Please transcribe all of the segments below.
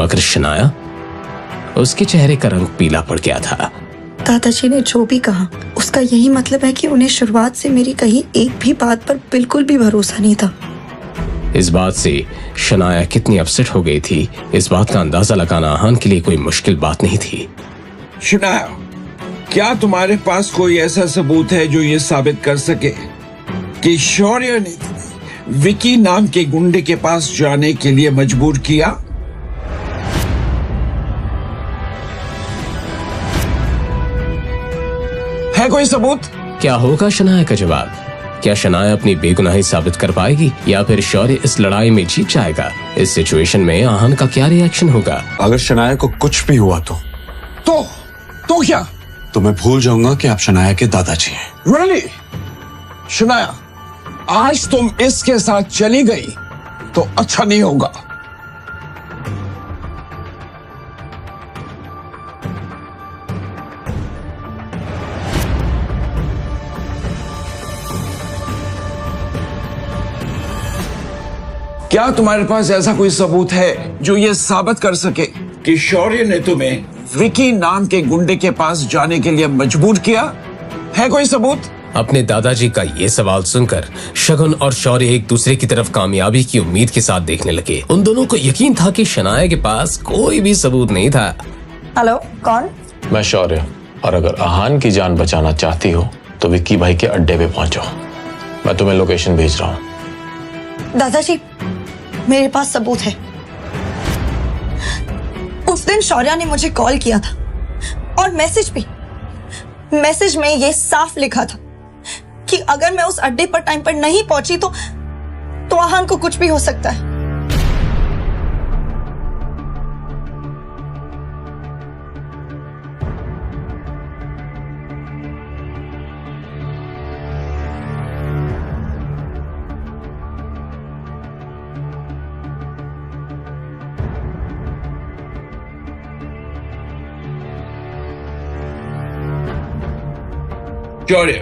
मगर शनाया, उसके चेहरे का रंग पीला पड़ गया था। दादाजी ने जो भी कहा उसका यही मतलब है कि उन्हें शुरुआत से मेरी कही एक भी बात पर बिल्कुल भी भरोसा नहीं था। इस बात से शनाया कितनी अपसेट हो गई थी, इस बात का अंदाजा लगाना आहान के लिए कोई मुश्किल बात नहीं थी। शनाया, क्या तुम्हारे पास कोई ऐसा सबूत है जो ये साबित कर सके कि शौर्य ने विकी नाम के गुंडे के पास जाने के लिए मजबूर किया? है कोई सबूत? क्या होगा शनाया का जवाब? क्या शनाया अपनी बेगुनाही साबित कर पाएगी या फिर शौर्य इस लड़ाई में जीत जाएगा? इस सिचुएशन में आहान का क्या रिएक्शन होगा? अगर शनाया को कुछ भी हुआ तो क्या? तो मैं भूल जाऊंगा कि आप शनाया के दादाजी हैं। Really? शनाया, आज तुम इसके साथ चली गई तो अच्छा नहीं होगा। क्या तुम्हारे पास ऐसा कोई सबूत है जो ये साबित कर सके कि शौर्य ने तुम्हें विकी नाम के गुंडे के पास जाने के लिए मजबूर किया? है कोई सबूत? अपने दादाजी का ये सवाल सुनकर शगुन और शौर्य एक दूसरे की तरफ कामयाबी की उम्मीद के साथ देखने लगे। उन दोनों को यकीन था कि शनाया के पास कोई भी सबूत नहीं था। हेलो, कौन? मैं शौर्य, और अगर आहान की जान बचाना चाहती हो तो विक्की भाई के अड्डे पे पहुंचो। मैं तुम्हें लोकेशन भेज रहा हूँ। दादाजी, मेरे पास सबूत है। उस दिन शौर्य ने मुझे कॉल किया था और मैसेज में ये साफ लिखा था कि अगर मैं उस अड्डे पर टाइम पर नहीं पहुंची तो आहान को कुछ भी हो सकता है। शौर्य,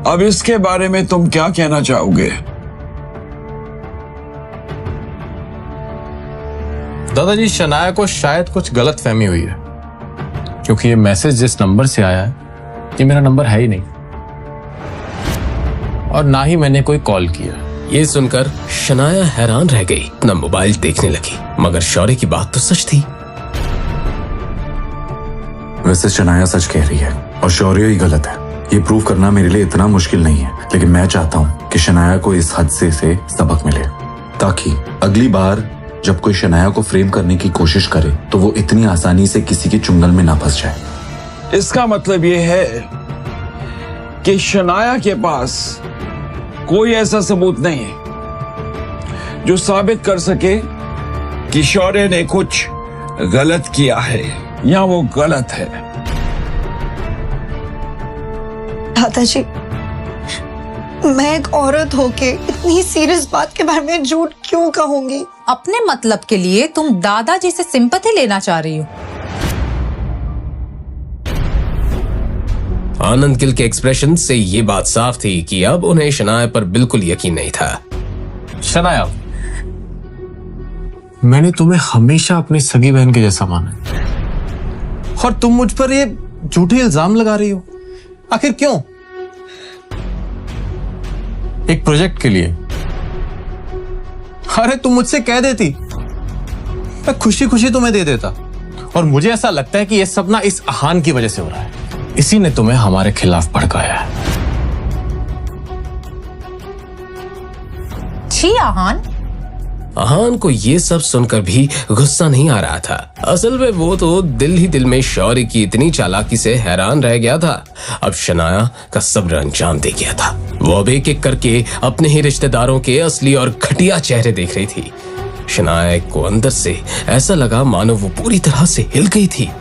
अब इसके बारे में तुम क्या कहना चाहोगे? दादाजी, शनाया को शायद कुछ गलत फहमी हुई है, क्योंकि ये मैसेज जिस नंबर से आया है ये मेरा नंबर है ही नहीं, और ना ही मैंने कोई कॉल किया। ये सुनकर शनाया हैरान रह गई, अपना मोबाइल देखने लगी, मगर शौर्य की बात तो सच थी। वैसे शनाया सच कह रही है और शौर्य ही गलत है। ये प्रूव करना मेरे लिए इतना मुश्किल नहीं है, लेकिन मैं चाहता हूँ कि शनाया को इस हादसे से सबक मिले, ताकि अगली बार जब कोई शनाया को फ्रेम करने की कोशिश करे तो वो इतनी आसानी से किसी के चुंगल में ना फंस जाए। इसका मतलब ये है कि शनाया के पास कोई ऐसा सबूत नहीं है जो साबित कर सके कि शौर्य ने कुछ गलत किया है या वो गलत है। दादाजी, मैं एक औरत होके इतनी सीरियस बात के बारे में झूठ क्यों कहूंगी? अपने मतलब के लिए तुम दादाजी से सिंपैथी लेना चाह रही हो। आनंद गिल के एक्सप्रेशन से ये बात साफ थी कि अब उन्हें शनाया पर बिल्कुल यकीन नहीं था। शनाया, मैंने तुम्हें हमेशा अपनी सगी बहन के जैसा माना है, और तुम मुझ पर ये झूठे इल्जाम लगा रही हो। आखिर क्यों? एक प्रोजेक्ट के लिए। अरे तुम मुझसे कह देती, मैं खुशी खुशी तुम्हें दे देता। और मुझे ऐसा लगता है कि ये सब ना इस आहान की वजह से हो रहा है, इसी ने तुम्हें हमारे खिलाफ भड़काया है। छी आहान। आहान को ये सब सुनकर भी गुस्सा नहीं आ रहा था। असल में वो तो दिल ही दिल में शौर्य की इतनी चालाकी से हैरान रह गया था। अब शनाया का सब्र अंजाम दे गया था। वो अब एक एक करके अपने ही रिश्तेदारों के असली और घटिया चेहरे देख रही थी। शनाया को अंदर से ऐसा लगा मानो वो पूरी तरह से हिल गई थी।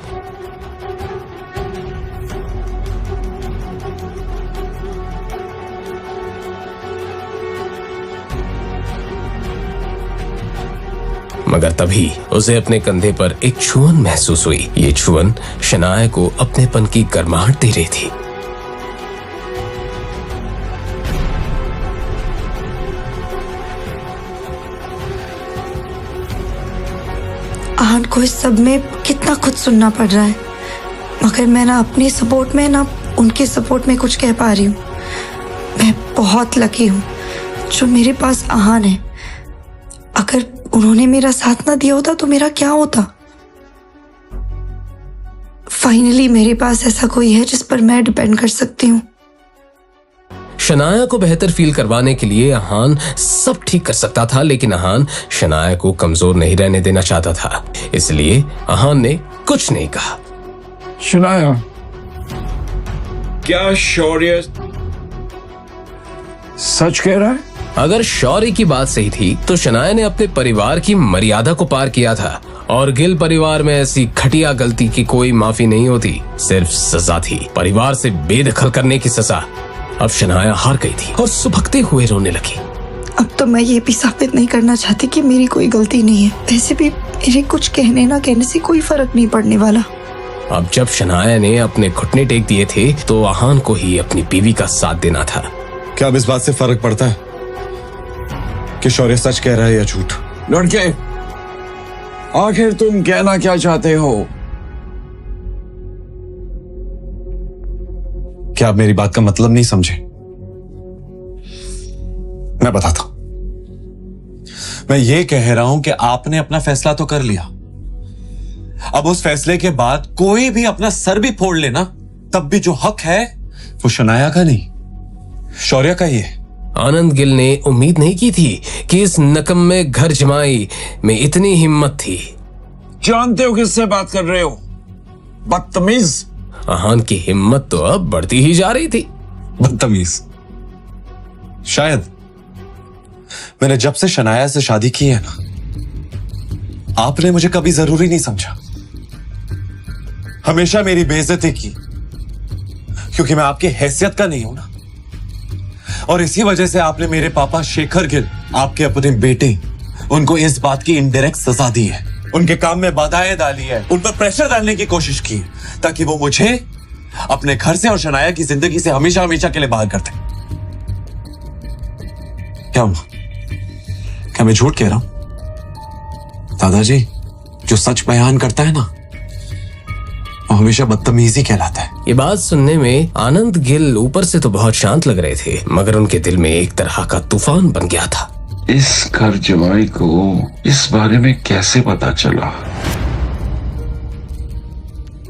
मगर तभी उसे अपने कंधे पर एक छुअन महसूस हुई। ये छुअन शनाया को अपनेपन की गर्माहट दे रही थी। आहन को इस सब में कितना कुछ सुनना पड़ रहा है, मगर मैं ना अपनी सपोर्ट में ना उनके सपोर्ट में कुछ कह पा रही हूँ। मैं बहुत लकी हूँ जो मेरे पास आहन है। अगर उन्होंने मेरा साथ ना दिया होता तो मेरा क्या होता। फाइनली मेरे पास ऐसा कोई है जिस पर मैं डिपेंड कर सकती हूँ। शनाया को बेहतर फील करवाने के लिए अहान सब ठीक कर सकता था, लेकिन अहान शनाया को कमजोर नहीं रहने देना चाहता था। इसलिए अहान ने कुछ नहीं कहा। शनाया, क्या शौर्य सच कह रहा है? अगर शौर्य की बात सही थी तो शनाया ने अपने परिवार की मर्यादा को पार किया था, और गिल परिवार में ऐसी घटिया गलती की कोई माफी नहीं होती, सिर्फ सजा थी, परिवार से बेदखल करने की सजा। अब शनाया हार गई थी और सुबकते हुए रोने लगी। अब तो मैं ये भी साबित नहीं करना चाहती कि मेरी कोई गलती नहीं है। वैसे भी मेरे कुछ कहने ना कहने से कोई फर्क नहीं पड़ने वाला। अब जब शनाया ने अपने घुटने टेक दिए थे तो अहान को ही अपनी बीवी का साथ देना था। क्या अब इस बात से फर्क पड़ता है कि शौर्य सच कह रहा है या झूठ? लड़के, आखिर तुम कहना क्या चाहते हो? क्या आप मेरी बात का मतलब नहीं समझे? मैं बताता हूं। मैं ये कह रहा हूं कि आपने अपना फैसला तो कर लिया। अब उस फैसले के बाद कोई भी अपना सर भी फोड़ लेना, तब भी जो हक है वो शनाया का नहीं, शौर्य का ही है। आनंद गिल ने उम्मीद नहीं की थी कि इस नकम्मे घर जमाई में इतनी हिम्मत थी। जानते हो किससे बात कर रहे हो, बदतमीज? अहान की हिम्मत तो अब बढ़ती ही जा रही थी। बदतमीज? शायद मैंने जब से शनाया से शादी की है ना, आपने मुझे कभी जरूरी नहीं समझा, हमेशा मेरी बेइज्जती की, क्योंकि मैं आपकी हैसियत का नहीं हूं ना। और इसी वजह से आपने मेरे पापा शेखर गिल, आपके अपने बेटे, उनको इस बात की इनडायरेक्ट सजा दी है, उनके काम में बाधाएं डाली है, उन पर प्रेशर डालने की कोशिश की है, ताकि वो मुझे अपने घर से और शनाया की जिंदगी से हमेशा हमेशा के लिए बाहर कर दें। क्या हुआ? क्या मैं झूठ कह रहा हूं? दादाजी, जो सच बयान करता है ना, वो हमेशा बदतमीजी कहलाता है। ये बात सुनने में आनंद गिल ऊपर से तो बहुत शांत लग रहे थे, मगर उनके दिल में एक तरह का तूफान बन गया था। इस घर जवाई को इस बारे में कैसे पता चला?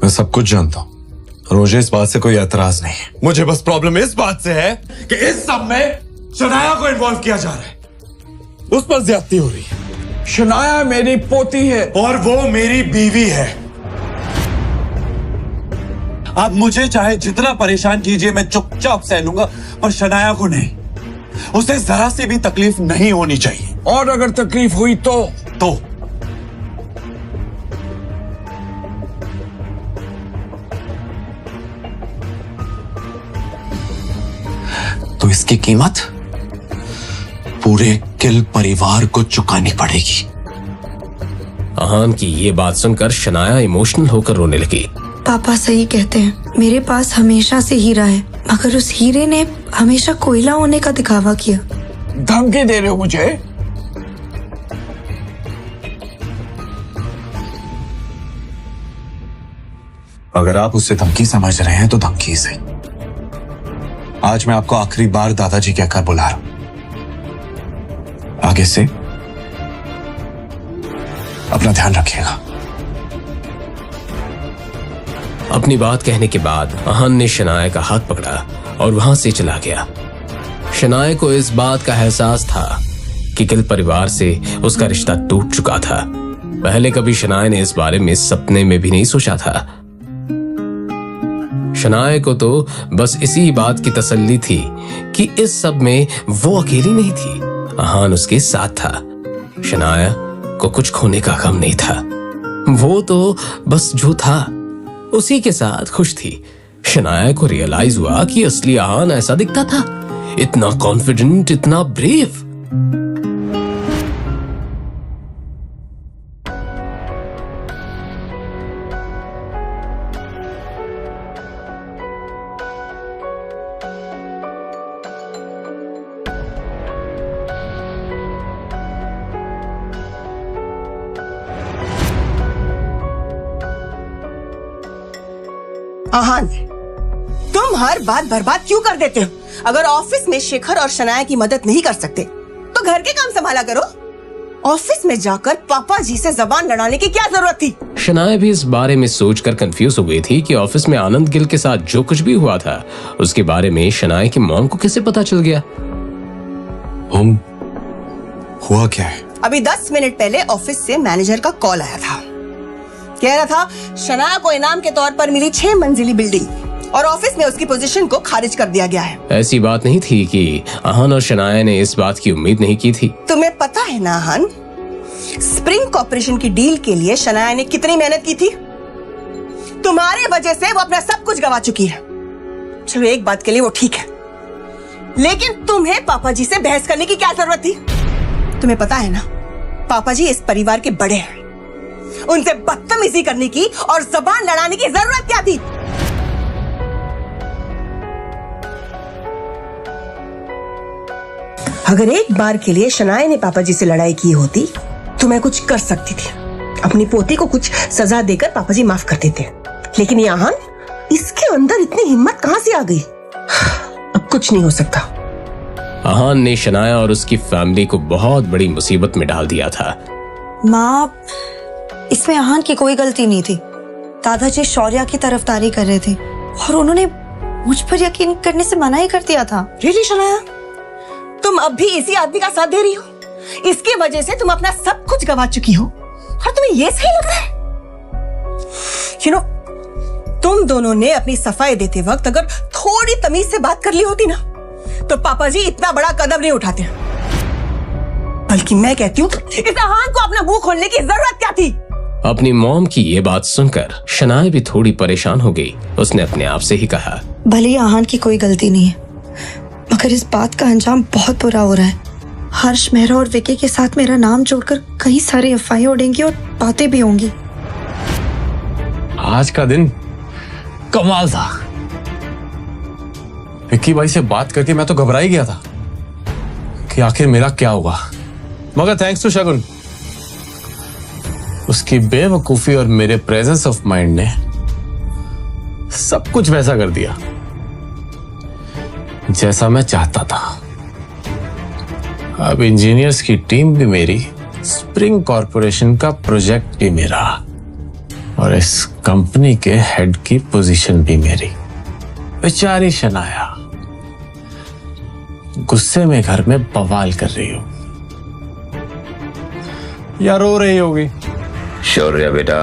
मैं सब कुछ जानता हूं, मुझे इस बात से कोई एतराज नहीं है। मुझे बस प्रॉब्लम इस बात से है कि इस सब में शनाया को इन्वॉल्व किया जा रहा है, उस पर ज्यादती हो रही है। शनाया मेरी पोती है और वो मेरी बीवी है। आप मुझे चाहे जितना परेशान कीजिए, मैं चुपचाप सह लूंगा, पर शनाया को नहीं, उसे जरा सी भी तकलीफ नहीं होनी चाहिए। और अगर तकलीफ हुई तो इसकी कीमत पूरे गिल परिवार को चुकानी पड़ेगी। अहान की ये बात सुनकर शनाया इमोशनल होकर रोने लगी। पापा सही कहते हैं, मेरे पास हमेशा से हीरा है, मगर उस हीरे ने हमेशा कोयला होने का दिखावा किया। धमकी दे रहे हो मुझे? अगर आप उससे धमकी समझ रहे हैं तो धमकी सही। आज मैं आपको आखिरी बार दादाजी कहकर बुला रहा हूं। आगे से अपना ध्यान रखिएगा। अपनी बात कहने के बाद अहान ने शनाया का हाथ पकड़ा और वहां से चला गया। शनाया को इस बात का एहसास था कि गिल परिवार से उसका रिश्ता टूट चुका था। पहले कभी शनाया ने इस बारे में सपने में भी नहीं सोचा था। शनाया को तो बस इसी बात की तसल्ली थी कि इस सब में वो अकेली नहीं थी, अहान उसके साथ था। शनाया को कुछ खोने का गम नहीं था, वो तो बस जो था उसी के साथ खुश थी। शनाया को रियलाइज हुआ कि असली अहान ऐसा दिखता था, इतना कॉन्फिडेंट, इतना ब्रेव। आहान, तुम हर बात बर्बाद क्यों कर देते हो? अगर ऑफिस में शेखर और शनाया की मदद नहीं कर सकते तो घर के काम संभाला करो। ऑफिस में जाकर पापा जी से जबान लड़ाने की क्या जरूरत थी? शनाया भी इस बारे में सोचकर कंफ्यूज हो गई थी कि ऑफिस में आनंद गिल के साथ जो कुछ भी हुआ था उसके बारे में शनाया की मॉम को कैसे पता चल गया। हुआ क्या है? अभी 10 मिनट पहले ऑफिस से मैनेजर का कॉल आया था। कह रहा था शनाया को इनाम के तौर पर मिली 6 मंजिली बिल्डिंग और ऑफिस में उसकी पोजीशन को खारिज कर दिया गया है। ऐसी बात नहीं थी कि आहान और शनाया ने इस बात की उम्मीद नहीं की थी। तुम्हें पता है ना आहान, स्प्रिंग कॉर्पोरेशन की डील के लिए शनाया ने कितनी मेहनत की थी? तुम्हारी वजह से वो अपना सब कुछ गवा चुकी है। चलो एक बात के लिए वो ठीक है, लेकिन तुम्हें पापा जी से बहस करने की क्या जरूरत थी? तुम्हें पता है ना, पापा जी इस परिवार के बड़े हैं, उनसे बदतमीजी करने की और जबान लड़ाने की जरूरत क्या थी? अगर एक बार के लिए शनाया ने पापा जी से लड़ाई की होती तो मैं कुछ कर सकती थी, अपनी पोती को कुछ सजा देकर पापा जी माफ कर देते। लेकिन यहाँ इसके अंदर इतनी हिम्मत कहां से आ गई? अब कुछ नहीं हो सकता। आहान ने शनाया और उसकी फैमिली को बहुत बड़ी मुसीबत में डाल दिया था। माँ, इसमें आहान की कोई गलती नहीं थी। दादाजी शौर्या की तरफदारी कर रहे थे और उन्होंने मुझ पर यकीन करने से मना ही कर दिया था। रियली शनाया, तुम अब भी इसी आदमी का साथ दे रही हो? इसकी वजह से तुम अपना सब कुछ गवा चुकी हो और तुम्हें यह सही लग रहा है? यू नो, तुम दोनों ने अपनी सफाई देते वक्त अगर थोड़ी तमीज से बात कर ली होती ना तो पापा जी इतना बड़ा कदम नहीं उठाते। बल्कि मैं कहती हूँ इस आहान को अपना मुंह खोलने की जरूरत क्या थी? अपनी मॉम की ये बात सुनकर शनाया भी थोड़ी परेशान हो गई। उसने अपने आप से ही कहा, भले ही आहान की कोई गलती नहीं है, मगर इस बात का अंजाम बहुत बुरा हो रहा है। हर्ष, मेहरा और विकी के साथ मेरा नाम जोड़कर कई सारे अफवाहें उड़ेंगी और बातें भी होंगी। आज का दिन कमाल था। विक्की भाई से बात करके मैं तो घबरा ही गया था कि आखिर मेरा क्या होगा, मगर थैंक्स टू शगुन, उसकी बेवकूफी और मेरे प्रेजेंस ऑफ माइंड ने सब कुछ वैसा कर दिया जैसा मैं चाहता था। अब इंजीनियर्स की टीम भी मेरी, स्प्रिंग कॉर्पोरेशन का प्रोजेक्ट भी मेरा और इस कंपनी के हेड की पोजीशन भी मेरी। बेचारी शनाया गुस्से में घर में बवाल कर रही हो या रो रही होगी। शौर्य बेटा,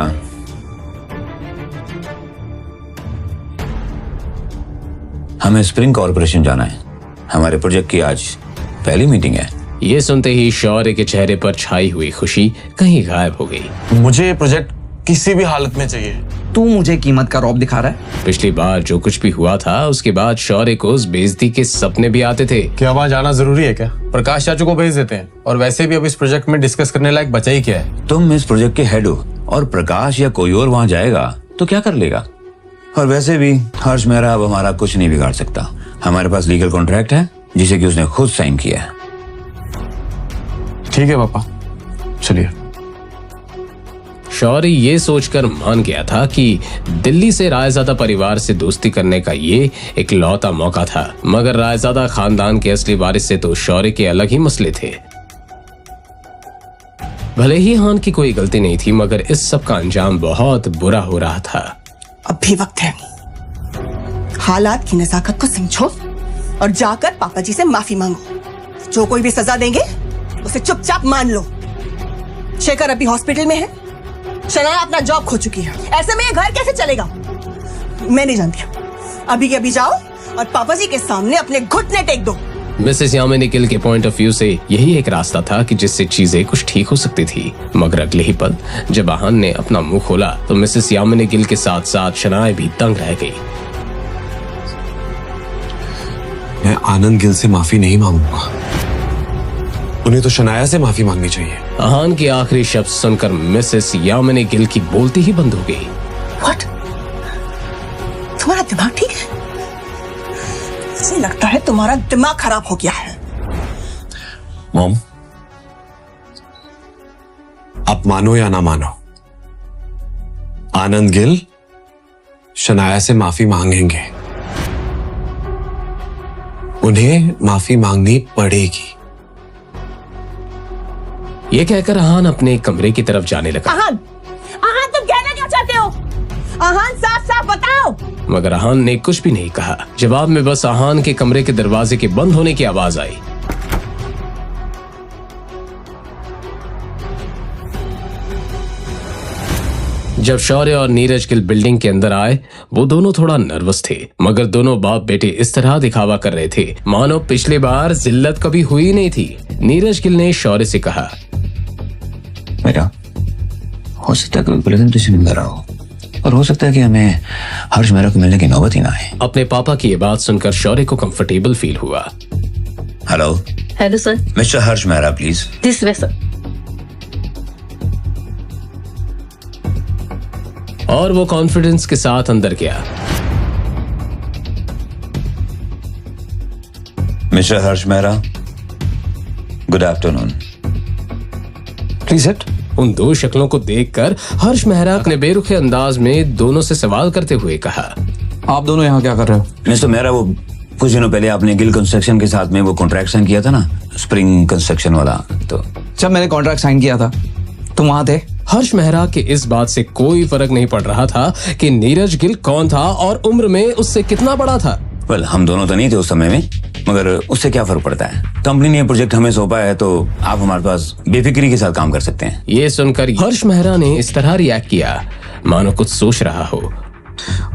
हमें स्प्रिंग कॉर्पोरेशन जाना है। हमारे प्रोजेक्ट की आज पहली मीटिंग है। ये सुनते ही शौर्य के चेहरे पर छाई हुई खुशी कहीं गायब हो गई। मुझे ये प्रोजेक्ट किसी भी हालत में चाहिए। तू मुझे कीमत का रौब दिखा रहा है? पिछली बार जो कुछ भी हुआ था उसके बाद शौर्य को उस बेइज्जती के सपने भी आते थे। क्या वहां जाना जरूरी है क्या? प्रकाश चाचू को भेज देते हैं, और वैसे भी अब इस प्रोजेक्ट में डिस्कस करने लायक बचा ही क्या है। तुम इस प्रोजेक्ट के हेड हो और प्रकाश या कोई और वहां जाएगा तो क्या कर लेगा? और वैसे भी हर्ष मेहरा अब हमारा कुछ नहीं बिगाड़ सकता। हमारे पास लीगल कॉन्ट्रैक्ट है जिसे कि उसने खुद साइन किया है। ठीक है पापा, चलिए। शौर्य ये सोचकर मान गया था कि दिल्ली से रायजादा परिवार से दोस्ती करने का ये एक लौता मौका था, मगर रायजादा खानदान के असली वारिस से तो शौर्य के अलग ही मसले थे। भले ही हान की कोई गलती नहीं थी, मगर इस सब का अंजाम बहुत बुरा हो रहा था। अब भी वक्त है, हालात की नजाकत को समझो और जाकर पापा जी से माफी मांगो। जो कोई भी सजा देंगे उसे चुपचाप मान लो। शेखर अभी हॉस्पिटल में है, शनाया अपना जॉब खो चुकी है। ऐसे में ये घर कैसे चलेगा? मैं नहीं जानती। अभी के अभी जाओ और पापा जी के सामने अपने घुटने टेक दो। मिसेस यामिनी गिल के पॉइंट ऑफ व्यू से यही एक रास्ता था कि जिससे चीजें कुछ ठीक हो सकती थी, मगर अगले ही पल जब आहान ने अपना मुंह खोला तो मिसेस यामिनी गिल के साथ साथ शनाया भी दंग रह गई। मैं आनंद गिल से माफी नहीं मांगूंगा, उन्हें तो शनाया से माफी मांगनी चाहिए। आहान के आखिरी शब्द सुनकर मिसेस यामिनी गिल की बोलती ही बंद हो गई। व्हाट? तुम्हारा दिमाग ठीक है? मुझे लगता है तुम्हारा दिमाग खराब हो गया है। मॉम, आप मानो या ना मानो, आनंद गिल शनाया से माफी मांगेंगे, उन्हें माफी मांगनी पड़ेगी। ये कहकर आहान अपने कमरे की तरफ जाने लगा। आहान, आहान तुम कहना क्या चाहते हो? आहान साफ साफ बताओ। मगर आहान ने कुछ भी नहीं कहा। जवाब में बस आहान के कमरे के दरवाजे के बंद होने की आवाज आई। जब शौर्य और नीरज गिल बिल्डिंग के अंदर आए, वो दोनों थोड़ा नर्वस थे, मगर दोनों बाप बेटे इस तरह दिखावा कर रहे थे मानो पिछली बार जिल्लत कभी हुई नहीं थी। नीरज गिल ने शौर्य से कहा, बेटा, हो सकता है कि पूरे दिन तुझे मिल रहा हो, और हो सकता है कि हमें हर्ष मेहरा को मिलने की नौबत ही ना आए। अपने पापा की ये बात सुनकर शौर्य को कंफर्टेबल फील हुआ। Hello. Hello sir. Mister Harsh Mehra please. This way sir. और वो कॉन्फिडेंस के साथ अंदर गया। Mister Harsh Mehra, good afternoon. Please sit. उन दो शक्लों को देखकर हर्ष मेहरा अपने बेरुखे अंदाज में दोनों से सवाल करते हुए कहा, आप दोनों यहाँ क्या कर रहे हो? मिस्टर मेहरा, वो कुछ दिनों पहले आपने गिल कंस्ट्रक्शन के साथ में वो कॉन्ट्रैक्ट साइन किया था ना, स्प्रिंग कंस्ट्रक्शन वाला, तो जब मैंने कॉन्ट्रैक्ट साइन किया था तुम वहां थे? हर्ष मेहरा के इस बात से कोई फर्क नहीं पड़ रहा था कि नीरज गिल कौन था और उम्र में उससे कितना बड़ा था। वेल, हम दोनों तो नहीं थे उस समय में, मगर उससे क्या फर्क पड़ता है। कंपनी ने ये प्रोजेक्ट हमें सौंपा है तो आप हमारे पास बेफिक्री के साथ काम कर सकते हैं। ये सुनकर हर्ष मेहरा ने इस तरह रिएक्ट किया मानो कुछ सोच रहा हो।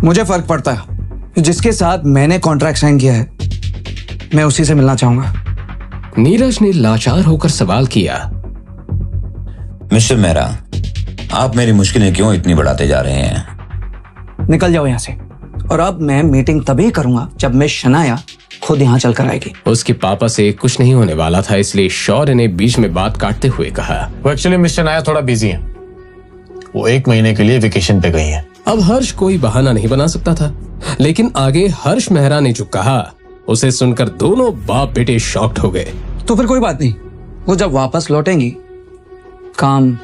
मुझे फर्क पड़ता है, जिसके साथ मैंने कॉन्ट्रैक्ट साइन किया है मैं उसी से मिलना चाहूंगा। नीरज ने लाचार होकर सवाल किया, मिस्टर मेहरा, आप मेरी मुश्किलें क्यों इतनी बढ़ाते जा रहे हैं? निकल जाओ यहाँ से। और अब मैं मीटिंग तभी करूंगा जब मैं शनाया खुद यहाँ चल कर आएगी। उसके पापा से कुछ नहीं होने वाला था, इसलिए शौर्य ने बीच में बात काटते हुए कहा, वो एक्चुअली मिस शनाया थोड़ा बिजी है, वो 1 महीने के लिए वेकेशन पे गई है। अब हर्ष कोई बहाना नहीं बना सकता था, लेकिन आगे हर्ष मेहरा ने जो कहा उसे सुनकर दोनों बाप बेटे शॉक्ड हो गए। तो फिर कोई बात नहीं, वो जब वापस लौटेंगी काम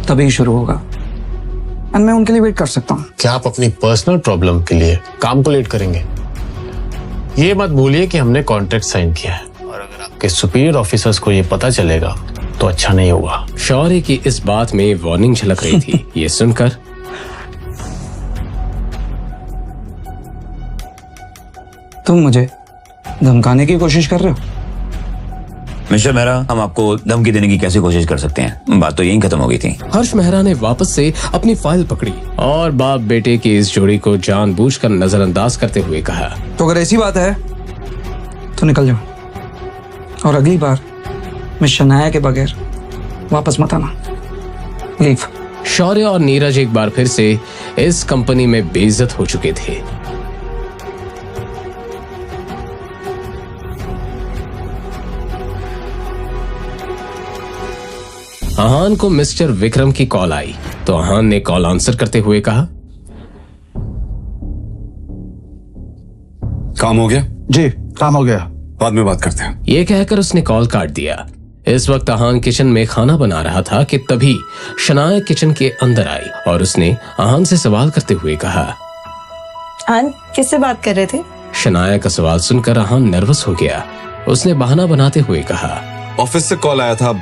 तभी शुरू होगा, और मैं उनके लिए वेट कर सकता हूँ। क्या आप अपनी पर्सनल प्रॉब्लम के लिए काम को लेट करेंगे? ये मत भूलिए कि हमने कॉन्ट्रैक्ट साइन किया है, और अगर आपके सुपीरियर ऑफिसर्स को ये पता चलेगा तो अच्छा नहीं होगा। शौर्य की इस बात में वार्निंग झलक रही थी। ये सुनकर तुम मुझे धमकाने की कोशिश कर रहे हो? मिस्टर मेहरा, हम आपको धमकी देने की कैसे कोशिश कर सकते हैं? बात तो यहीं खत्म हो गई थी। हर्ष मेहरा ने वापस से अपनी फाइल पकड़ी और बाप बेटे की इस जोड़ी को जानबूझकर नजरअंदाज करते हुए कहा, तो अगर ऐसी बात है तो निकल जाओ, और अगली बार मैं शनाया के बगैर वापस मत आना। लीव। शौर्य और नीरज एक बार फिर से इस कंपनी में बेइज्जत हो चुके थे। आहान को मिस्टर विक्रम की कॉल आई तो आहान ने कॉल आंसर करते हुए कहा, काम हो गया? जी काम हो गया, बाद में बात करते हैं। ये कहकर उसने कॉल काट दिया। इस वक्त आहान किचन में खाना बना रहा था कि तभी शनाया किचन के अंदर आई और उसने आहान से सवाल करते हुए कहा, आहान किससे बात कर रहे थे? शनाया का सवाल सुनकर आहान नर्वस हो गया। उसने बहाना बनाते हुए कहा, ऑफिस से कॉल आया था,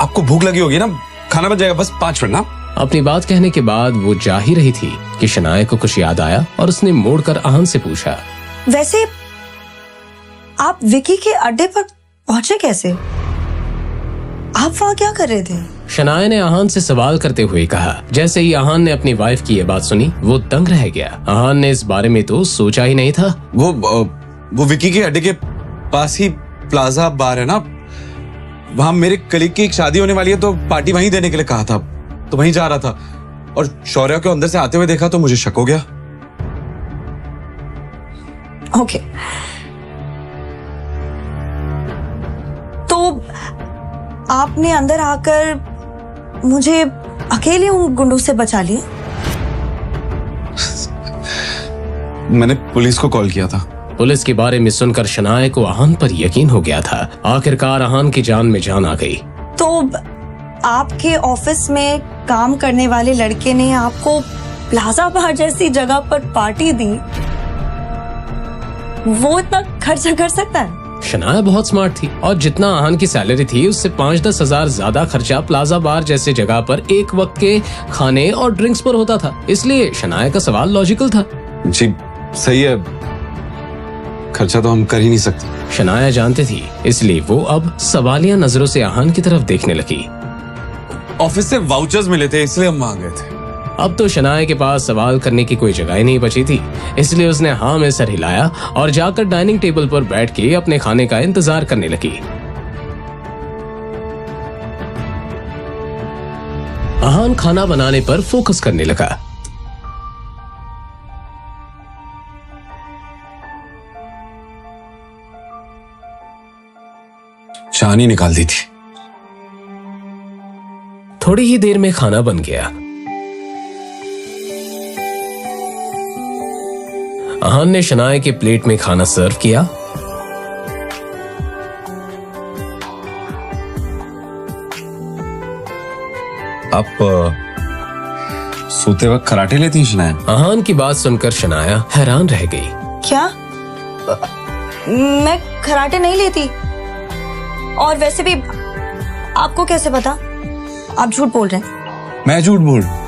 आपको भूख लगी होगी ना, खाना बन जाएगा, बस 5 मिनट ना। अपनी बात कहने के बाद वो जा ही रही थी कि शनाया को कुछ याद आया और उसने मोड़कर आहान से पूछा, वैसे आप विकी के अड्डे पर पहुंचे कैसे? आप वहां क्या कर रहे थे? शनाया ने आहान से सवाल करते हुए कहा। जैसे ही आहान ने अपनी वाइफ की ये बात सुनी वो दंग रह गया। आहान ने इस बारे में तो सोचा ही नहीं था। वो विकी के अड्डे के पास ही प्लाजा बार है ना, वहां मेरे कलीग की एक शादी होने वाली है तो पार्टी वहीं देने के लिए कहा था, तो वहीं जा रहा था और शौर्य को अंदर से आते हुए देखा तो मुझे शक हो गया। ओके, तो आपने अंदर आकर मुझे अकेले उन गुंडों से बचा लिया? मैंने पुलिस को कॉल किया था। पुलिस के बारे में सुनकर शनाया को आहान पर यकीन हो गया था। आखिरकार आहान की जान में जान आ गई। तो आपके ऑफिस में काम करने वाले लड़के ने आपको प्लाजा बार जैसी जगह पर पार्टी दी, वो इतना खर्चा कर सकता है? शनाया बहुत स्मार्ट थी और जितना आहान की सैलरी थी उससे 5-10 हजार ज्यादा खर्चा प्लाजा बार जैसे जगह पर एक वक्त के खाने और ड्रिंक्स पर होता था। इसलिए शनाया का सवाल लॉजिकल था। जी सही है, खर्चा तो हम कर ही नहीं सकते। शनाया जानती थी, इसलिए वो अब सवालिया नजरों से आहान की तरफ देखने लगी। ऑफिस से वाउचर्स मिले थे इसलिए हम वहां गए थे। अब तो शनाया के पास सवाल करने की कोई जगह ही नहीं बची थी, इसलिए उसने हाँ में सर हिलाया और जाकर डाइनिंग टेबल पर बैठ के अपने खाने का इंतजार करने लगी। आहान खाना बनाने पर फोकस करने लगा। चानी निकाल दी थी। थोड़ी ही देर में खाना बन गया। आहान ने शनाया के प्लेट में खाना सर्व किया। आप सोते वक्त खराटे लेती हैं शनाया? आहान की बात सुनकर शनाया हैरान रह गई। क्या? मैं खराटे नहीं लेती। और वैसे भी आपको कैसे पता? आप झूठ बोल रहे हैं। मैं झूठ बोल रहा हूं?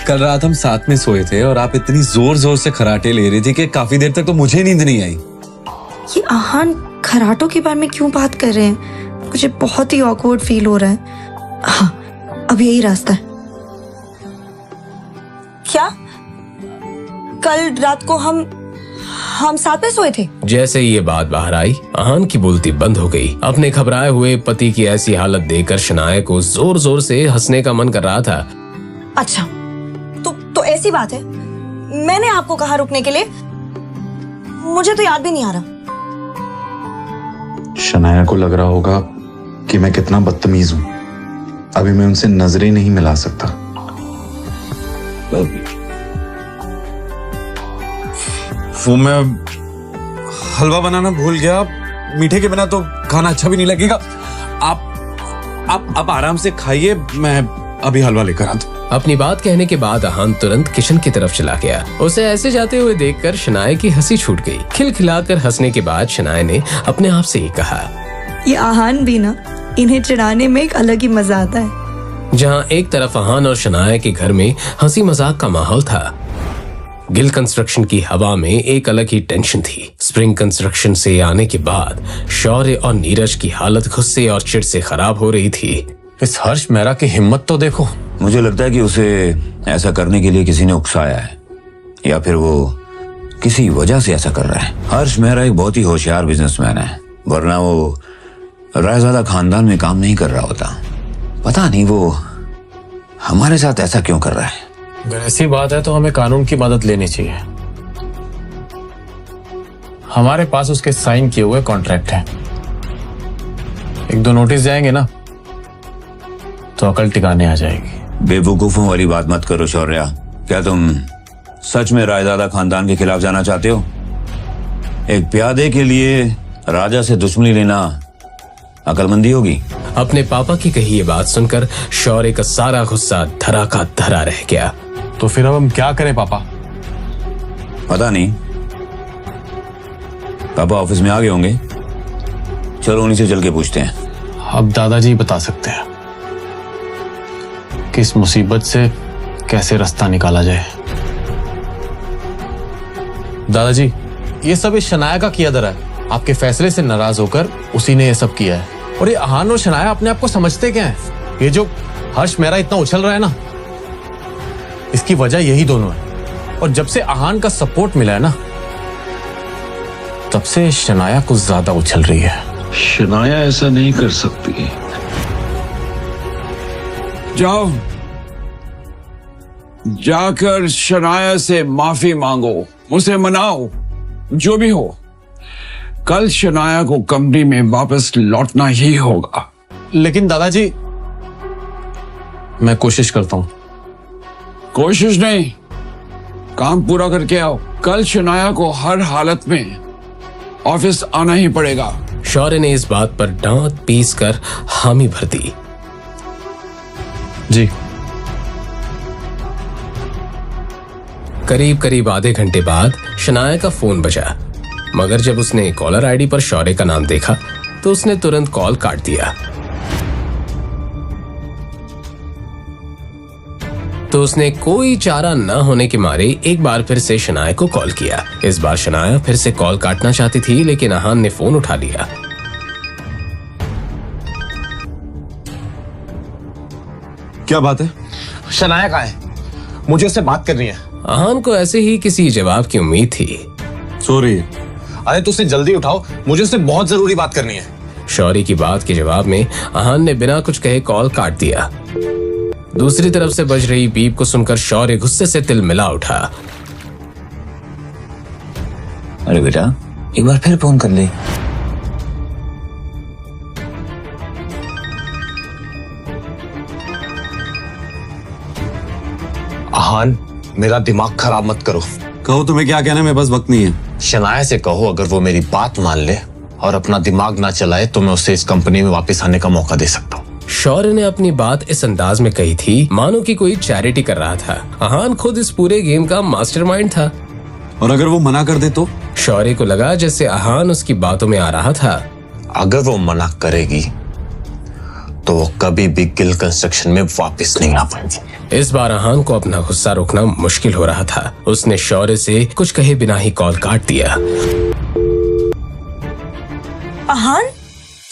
कल रात हम साथ में सोए थे और आप इतनी जोर जोर से खराटे ले रही थी कि काफी देर तक तो मुझे नींद नहीं आई। ये आहान खराटों के बारे में क्यों बात कर रहे हैं? मुझे बहुत ही ऑकवर्ड फील हो रहा है। हाँ, अब यही रास्ता है। क्या कल रात को हम साथ में सोए थे? जैसे ये बात बाहर आई, आहान की बोलती बंद हो गई। अपने घबराए हुए पति की ऐसी हालत देखकर शनाया को जोर जोर से हंसने का मन कर रहा था। अच्छा, तो ऐसी बात है। मैंने आपको कहा रुकने के लिए, मुझे तो याद भी नहीं आ रहा। शनाया को लग रहा होगा कि मैं कितना बदतमीज हूं। अभी मैं उनसे नजरें नहीं मिला सकता। वो मैं हलवा बनाना भूल गया। मीठे के बिना तो खाना अच्छा भी नहीं लगेगा। आप आराम से खाइए, मैं अभी हलवा लेकर आता हूं। अपनी बात कहने के बाद आहान तुरंत किचन की तरफ चला गया। उसे ऐसे जाते हुए देखकर शनाया की हंसी छूट गई। खिलखिलाकर हंसने के बाद शनाया ने अपने आप से ही कहा, ये आहान भी ना, इन्हें चिढ़ाने में एक अलग ही मजा आता है। जहाँ एक तरफ आहान और शनाया के घर में हंसी मजाक का माहौल था, गिल कंस्ट्रक्शन की हवा में एक अलग ही टेंशन थी। स्प्रिंग कंस्ट्रक्शन से आने के बाद शौर्य और नीरज की हालत गुस्से और चिढ़ से खराब हो रही थी। इस हर्ष मेहरा की हिम्मत तो देखो। मुझे लगता है कि उसे ऐसा करने के लिए किसी ने उकसाया है, या फिर वो किसी वजह से ऐसा कर रहा है। हर्ष मेहरा एक बहुत ही होशियार बिजनेसमैन है, वरना वो रायजादा खानदान में काम नहीं कर रहा होता। पता नहीं वो हमारे साथ ऐसा क्यों कर रहा है। अगर ऐसी बात है तो हमें कानून की मदद लेनी चाहिए। हमारे पास उसके साइन किए हुए कॉन्ट्रैक्ट हैं। 1-2 नोटिस जाएंगे ना तो अकल टिकाने आ जाएगी। बेवकूफों वाली बात मत करो शौर्या। क्या तुम सच में रायजादा खानदान के खिलाफ जाना चाहते हो? एक प्यादे के लिए राजा से दुश्मनी लेना अकलमंदी होगी। अपने पापा की कही ये बात सुनकर शौर्य का सारा गुस्सा धरा का धरा रह गया। तो फिर अब हम क्या करें पापा? पता नहीं, पापा ऑफिस में आ गए होंगे। चलो उन्हीं से चल के पूछते हैं। अब दादाजी बता सकते हैं कि इस मुसीबत से कैसे रास्ता निकाला जाए। दादाजी, ये सब इस शनाया का किया धरा है। आपके फैसले से नाराज होकर उसी ने ये सब किया है। और ये आहान और शनाया अपने आप को समझते क्या है? ये जो हर्ष मेहरा इतना उछल रहा है ना, इसकी वजह यही दोनों है। और जब से आहान का सपोर्ट मिला है ना, तब से शनाया कुछ ज्यादा उछल रही है। शनाया ऐसा नहीं कर सकती। जाओ, जाकर शनाया से माफी मांगो, उसे मनाओ। जो भी हो, कल शनाया को कंपनी में वापस लौटना ही होगा। लेकिन दादाजी, मैं कोशिश करता हूं। कोशिश नहीं, काम पूरा करके आओ। कल शनाया को हर हालत में ऑफिस आना ही पड़ेगा। शौर्य ने इस बात पर दांत पीस कर हामी भर दी। जी। करीब करीब आधे घंटे बाद शनाया का फोन बजा, मगर जब उसने कॉलर आईडी पर शौर्य का नाम देखा तो उसने तुरंत कॉल काट दिया। तो उसने कोई चारा न होने के मारे एक बार फिर से शनाया को कॉल किया। इस बार शनाया फिर से कॉल काटना चाहती थी, लेकिन अहान ने फोन उठा लिया। क्या बात है? शनाया कहाँ है? मुझे उससे बात करनी है। अहान को ऐसे ही किसी जवाब की उम्मीद थी। सॉरी। अरे तो उसे जल्दी उठाओ, मुझे उससे बहुत जरूरी बात करनी है। शौर्य की बात के जवाब में अहान ने बिना कुछ कहे कॉल काट दिया। दूसरी तरफ से बज रही बीप को सुनकर शौर्य गुस्से से तिलमिला उठा। अरे बेटा, एक बार फिर फोन कर ले। अहान, मेरा दिमाग खराब मत करो। कहो तुम्हें क्या कहना है, मेरे पास वक्त नहीं है। शनाया से कहो अगर वो मेरी बात मान ले और अपना दिमाग ना चलाए तो मैं उसे इस कंपनी में वापस आने का मौका दे सकता हूँ। शौर्य ने अपनी बात इस अंदाज में कही थी मानो कि कोई चैरिटी कर रहा था। अहान खुद इस पूरे गेम का मास्टरमाइंड था। और अगर वो मना कर दे तो? शौर्य को लगा जैसे अहान उसकी बातों में आ रहा था। अगर वो मना करेगी तो वो कभी भी गिल कंस्ट्रक्शन में वापस नहीं आ पाएगी। इस बार अहान को अपना गुस्सा रोकना मुश्किल हो रहा था। उसने शौर्य से कुछ कहे बिना ही कॉल काट दिया। अहान,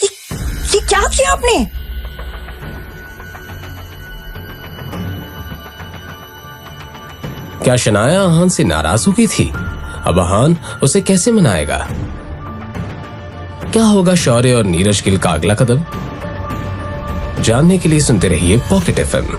ये क्या किया आपने? क्या शनाया अहान से नाराज हो गई थी? अब अहान उसे कैसे मनाएगा? क्या होगा शौर्य और नीरज गिल का अगला कदम? जानने के लिए सुनते रहिए पॉकेट एफएम।